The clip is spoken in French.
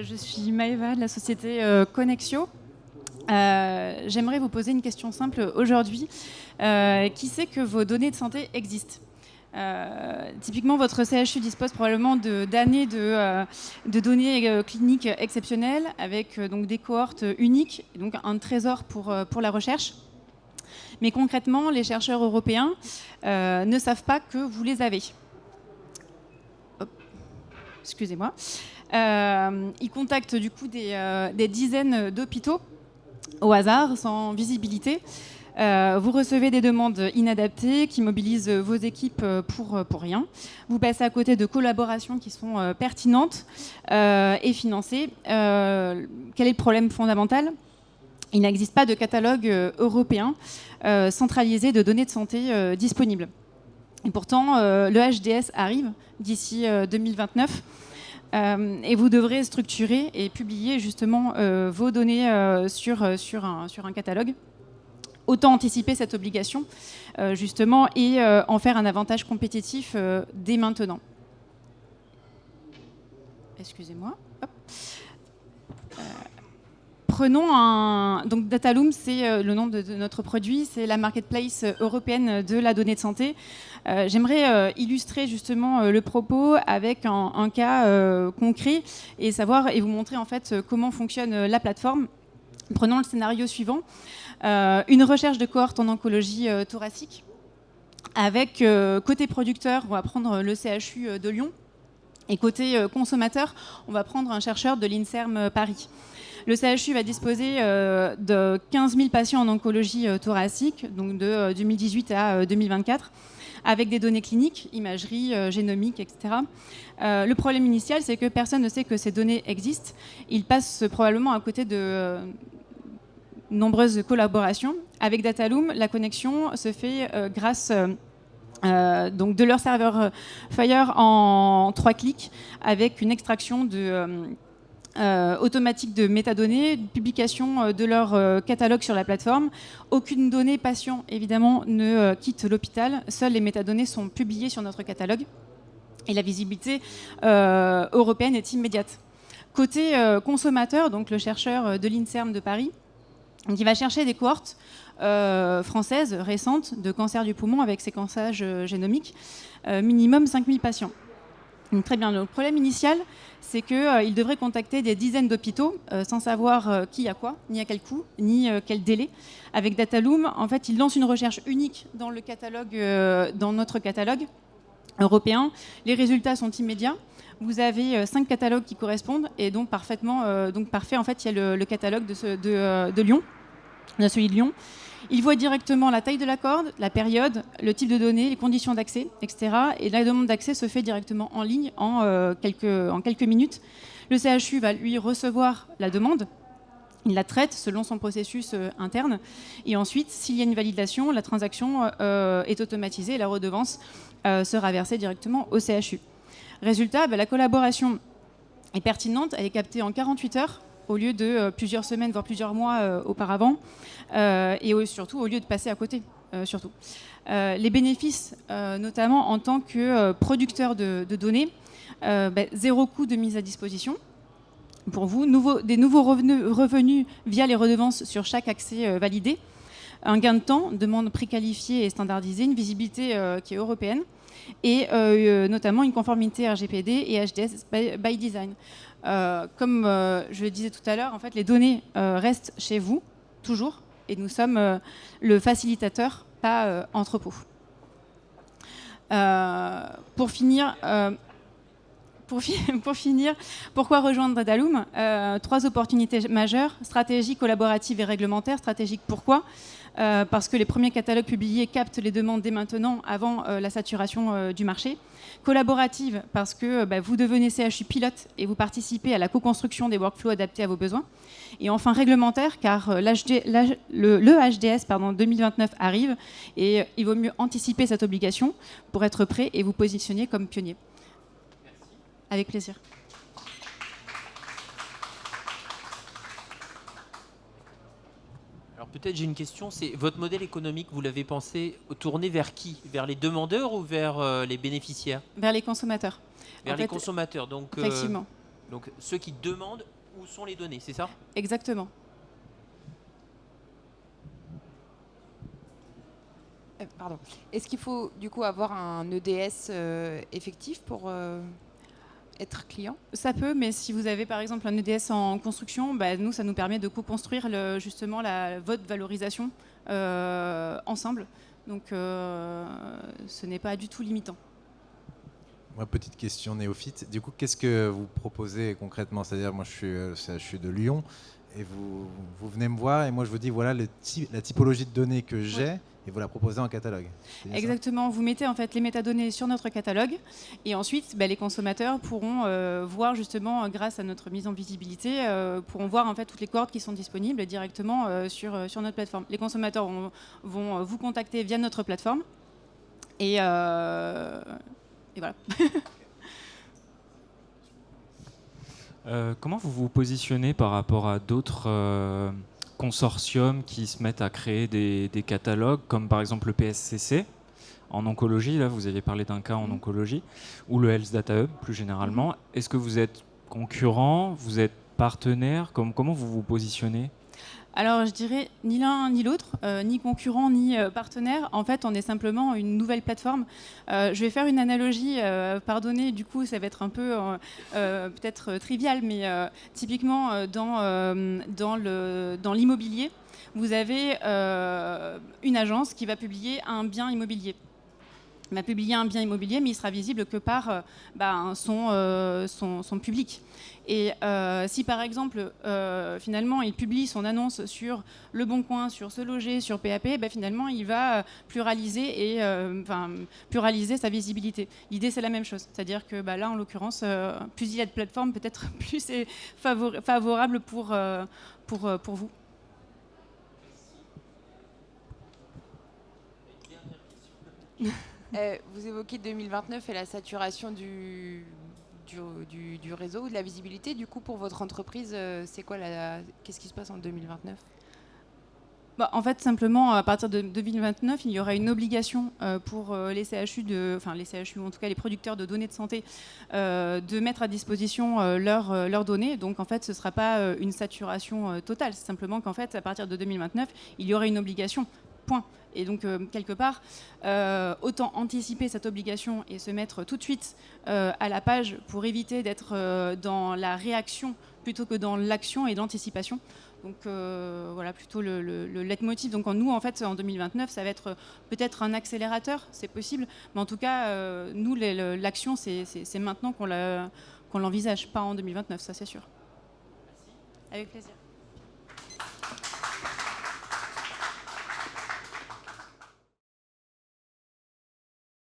Je suis Maëva de la société Connexio. J'aimerais vous poser une question simple aujourd'hui. Qui sait que vos données de santé existent? Typiquement, votre CHU dispose probablement d'années de données cliniques exceptionnelles, avec donc des cohortes uniques, donc un trésor pour la recherche. Mais concrètement, les chercheurs européens ne savent pas que vous les avez. Hop. Excusez-moi. Ils contactent du coup des dizaines d'hôpitaux au hasard, sans visibilité. Vous recevez des demandes inadaptées qui mobilisent vos équipes pour rien. Vous passez à côté de collaborations qui sont pertinentes et financées. Quel est le problème fondamental? Il n'existe pas de catalogue européen centralisé de données de santé disponibles. Et pourtant, le HDS arrive d'ici 2029. Et vous devrez structurer et publier justement vos données sur un catalogue. Autant anticiper cette obligation, justement, et en faire un avantage compétitif dès maintenant. Excusez-moi. Hop. Prenons donc Dataloom, c'est le nom de notre produit, c'est la marketplace européenne de la donnée de santé. J'aimerais illustrer justement le propos avec un cas concret et vous montrer en fait comment fonctionne la plateforme. Prenons le scénario suivant. Une recherche de cohorte en oncologie thoracique. Avec côté producteur, on va prendre le CHU de Lyon. Et côté consommateur, on va prendre un chercheur de l'INSERM Paris. Le CHU va disposer de 15 000 patients en oncologie thoracique, donc de 2018 à 2024, avec des données cliniques, imagerie, génomique, etc. Le problème initial, c'est que personne ne sait que ces données existent. Ils passent probablement à côté de nombreuses collaborations. Avec Dataloom, la connexion se fait grâce donc de leur serveur Fire en 3 clics, avec une extraction automatique de métadonnées, publication de leur catalogue sur la plateforme. Aucune donnée patient, évidemment, ne quitte l'hôpital. Seules les métadonnées sont publiées sur notre catalogue. Et la visibilité européenne est immédiate. Côté consommateur, donc le chercheur de l'INSERM de Paris, qui va chercher des cohortes françaises récentes de cancer du poumon avec séquençage génomique, minimum 5000 patients. Donc, très bien. Le problème initial, c'est qu'il devrait contacter des dizaines d'hôpitaux sans savoir qui a quoi, ni à quel coût, ni quel délai. Avec Dataloom, en fait, il lance une recherche unique dans le catalogue, dans notre catalogue européen. Les résultats sont immédiats. Vous avez 5 catalogues qui correspondent et donc parfait. En fait, il y a le catalogue de Lyon, de celui de Lyon. Il voit directement la taille de la corde, la période, le type de données, les conditions d'accès, etc. Et la demande d'accès se fait directement en ligne en quelques minutes. Le CHU va lui recevoir la demande. Il la traite selon son processus interne. Et ensuite, s'il y a une validation, la transaction est automatisée et la redevance sera versée directement au CHU. Résultat, la collaboration est pertinente, elle est captée en 48 heures au lieu de plusieurs semaines, voire plusieurs mois auparavant, et surtout au lieu de passer à côté. Les bénéfices, notamment en tant que producteur de données, zéro coût de mise à disposition pour vous, des nouveaux revenus via les redevances sur chaque accès validé, un gain de temps, demande préqualifiée et standardisée, une visibilité qui est européenne, et notamment une conformité RGPD et HDS by design. Comme je le disais tout à l'heure, en fait, les données restent chez vous, toujours, et nous sommes le facilitateur, pas entrepôt. Pour finir, pourquoi rejoindre Dataloom? 3 opportunités majeures: stratégie, collaborative et réglementaire. Stratégique, pourquoi? Parce que les premiers catalogues publiés captent les demandes dès maintenant, avant la saturation du marché. Collaborative, parce que vous devenez CHU pilote et vous participez à la co-construction des workflows adaptés à vos besoins. Et enfin réglementaire, car le HDS 2029 arrive et il vaut mieux anticiper cette obligation pour être prêt et vous positionner comme pionnier. Merci. Avec plaisir. Alors peut-être j'ai une question, c'est votre modèle économique, vous l'avez pensé tourné vers qui? Vers les demandeurs ou vers les bénéficiaires? Vers les consommateurs. Vers les consommateurs, donc effectivement. Donc ceux qui demandent où sont les données, c'est ça? Exactement. Pardon. Est-ce qu'il faut du coup avoir un EDS effectif pour être client? Ça peut, mais si vous avez par exemple un EDS en construction, bah, nous, ça nous permet de co-construire justement votre valorisation ensemble. Donc ce n'est pas du tout limitant. Moi, petite question néophyte. Du coup, qu'est-ce que vous proposez concrètement? C'est-à-dire, moi, je suis de Lyon et vous venez me voir et moi, je vous dis, voilà la typologie de données que j'ai. Oui. Et vous la proposez en catalogue. Exactement, vous mettez en fait les métadonnées sur notre catalogue et ensuite les consommateurs pourront voir justement grâce à notre mise en visibilité, pourront voir en fait toutes les cohortes qui sont disponibles directement sur notre plateforme. Les consommateurs vont vous contacter via notre plateforme et voilà. Comment vous vous positionnez par rapport à d'autres consortiums qui se mettent à créer des catalogues, comme par exemple le PSCC en oncologie, là vous avez parlé d'un cas en oncologie, ou le Health Data Hub plus généralement. Est-ce que vous êtes concurrent, vous êtes partenaire, comment vous vous positionnez? Alors, je dirais ni l'un ni l'autre, ni concurrent ni partenaire. En fait, on est simplement une nouvelle plateforme. Je vais faire une analogie, pardonnez, du coup, ça va être un peu peut-être trivial, mais typiquement dans l'immobilier, vous avez une agence qui va publier un bien immobilier. Il va publier un bien immobilier, mais il sera visible que par son public. Et si par exemple, finalement, il publie son annonce sur Le Bon Coin, sur Se Loger, sur PAP, finalement, il va pluraliser sa visibilité. L'idée, c'est la même chose. C'est-à-dire que là, en l'occurrence, plus il y a de plateformes, peut-être plus c'est favorable pour vous. Vous évoquez 2029 et la saturation du réseau, de la visibilité. Du coup, pour votre entreprise, c'est quoi qu'est-ce qui se passe en 2029? En fait, simplement, à partir de 2029, il y aura une obligation pour les CHU, les CHU, en tout cas les producteurs de données de santé, de mettre à disposition leurs données. Donc, en fait, ce ne sera pas une saturation totale. C'est simplement qu'en fait, à partir de 2029, il y aura une obligation. Point. Et donc, quelque part, autant anticiper cette obligation et se mettre tout de suite à la page pour éviter d'être dans la réaction plutôt que dans l'action et l'anticipation. Donc, voilà plutôt le leitmotiv. Donc, nous, en fait, en 2029, ça va être peut-être un accélérateur, c'est possible. Mais en tout cas, nous, l'action, c'est maintenant qu'on l'envisage, pas en 2029, ça c'est sûr. Avec plaisir.